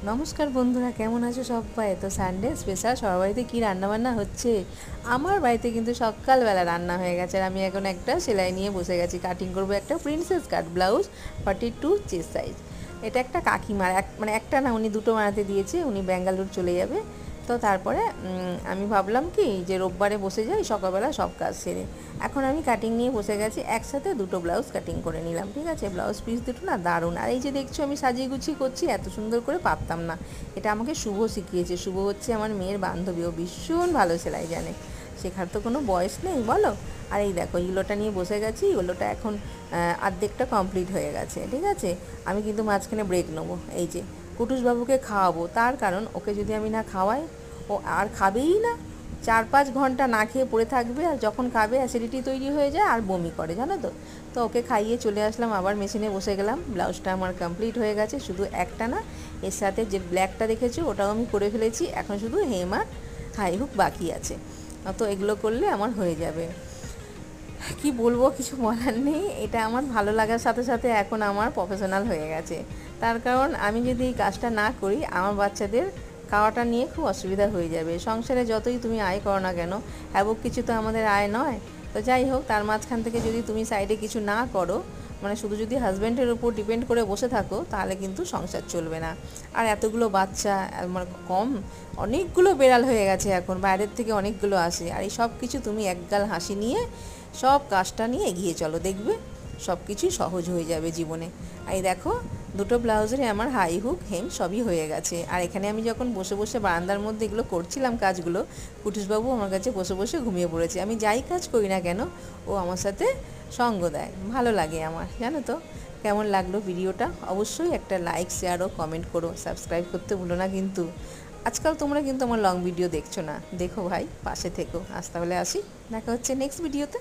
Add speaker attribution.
Speaker 1: নমস্কার বন্ধুরা, কেমন আছো সবাই? তো সানডে স্পেশাল সবার বাড়িতে কী রান্নাবান্না হচ্ছে? আমার বাড়িতে কিন্তু সকালবেলা রান্না হয়ে গেছে। আর আমি এখন একটা সেলাই নিয়ে বসে গেছি, কাটিং করবো একটা প্রিন্সেস কাট ব্লাউজ 42 চেস্ট সাইজ। এটা একটা কাকিমার মানে একটা না, উনি দুটো বানাতে দিয়েছে, উনি ব্যাঙ্গালোর চলে যাবে। তো তারপরে আমি ভাবলাম কি যে রোববারে বসে যাই সকালবেলা সব কাজ সেরে। এখন আমি কাটিং নিয়ে বসে গেছি, একসাথে দুটো ব্লাউজ কাটিং করে নিলাম। ঠিক আছে, ব্লাউজ পিস দুটো না দারুণ। আর এই যে দেখছো আমি সাজিয়ে গুছিয়ে করছি, এত সুন্দর করে পারতাম না। এটা আমাকে শুভ শিখিয়েছে। শুভ হচ্ছে আমার মেয়ের বান্ধবী, ও ভীষণ ভালো সেলাই জানে, শেখার তো কোনো বয়স নেই বলো। আর এই দেখো ইগুলোটা নিয়ে বসে গেছি, ইগুলোটা এখন অর্ধেকটা কমপ্লিট হয়ে গেছে। ঠিক আছে, আমি কিন্তু মাঝখানে ব্রেক নেবো। এই যে কুটুসবাবুকে খাওয়াবো, তার কারণ ওকে যদি আমি না খাওয়াই ও আর খাবেই না। 4-5 ঘন্টা না খেয়ে পড়ে থাকবে, আর যখন খাবে অ্যাসিডিটি তৈরি হয়ে যায় আর বমি করে, জানো তো। তো ওকে খাইয়ে চলে আসলাম, আবার মেশিনে বসে গেলাম। ব্লাউজটা আমার কমপ্লিট হয়ে গেছে, শুধু একটা না, এর সাথে যে ব্ল্যাকটা দেখেছো ওটাও আমি করে ফেলেছি। এখন শুধু হেম আর হাই হুক বাকি আছে। তো এগুলো করলে আমার হয়ে যাবে। কি বলবো, কিছু বলার নেই। এটা আমার ভালো লাগার সাথে সাথে এখন আমার প্রফেশনাল হয়ে গেছে। তার কারণ আমি যদি এই কাজটা না করি, আমার বাচ্চাদের খাওয়াটা নিয়ে খুব অসুবিধা হয়ে যাবে। সংসারে যতই তুমি আয় করো না কেন, হ্যাবক কিছু তো আমাদের আয় নয়। তো যাই হোক, তার মাঝখান থেকে যদি তুমি সাইডে কিছু না করো, মানে শুধু যদি হাজব্যান্ডের উপর ডিপেন্ড করে বসে থাকো, তাহলে কিন্তু সংসার চলবে না। আর এতগুলো বাচ্চা, মানে কম, অনেকগুলো বেড়াল হয়ে গেছে এখন, বাইরের থেকে অনেকগুলো আসে। আর এই সব কিছু তুমি একগাল হাসি নিয়ে সব কাজটা নিয়ে এগিয়ে চলো, দেখবে সব কিছুই সহজ হয়ে যাবে জীবনে। এই দেখো দুটো ব্লাউজের আমার হাই হুক হেম সবই হয়ে গেছে। আর এখানে আমি যখন বসে বসে বারান্দার মধ্যে এগুলো করছিলাম কাজগুলো, কুটুসবাবু আমার কাছে বসে বসে ঘুমিয়ে পড়েছে। আমি যাই কাজ করি না কেন, ও আমার সাথে সঙ্গ দেয়, ভালো লাগে আমার, জানো তো। কেমন লাগলো ভিডিওটা? অবশ্যই একটা লাইক, শেয়ার ও কমেন্ট করো, সাবস্ক্রাইব করতে ভুলো না কিন্তু। আজকাল তোমরা কিন্তু আমার লং ভিডিও দেখছো না, দেখো ভাই, পাশে থেকো। আজ তাহলে আসি, দেখা হচ্ছে নেক্সট ভিডিওতে।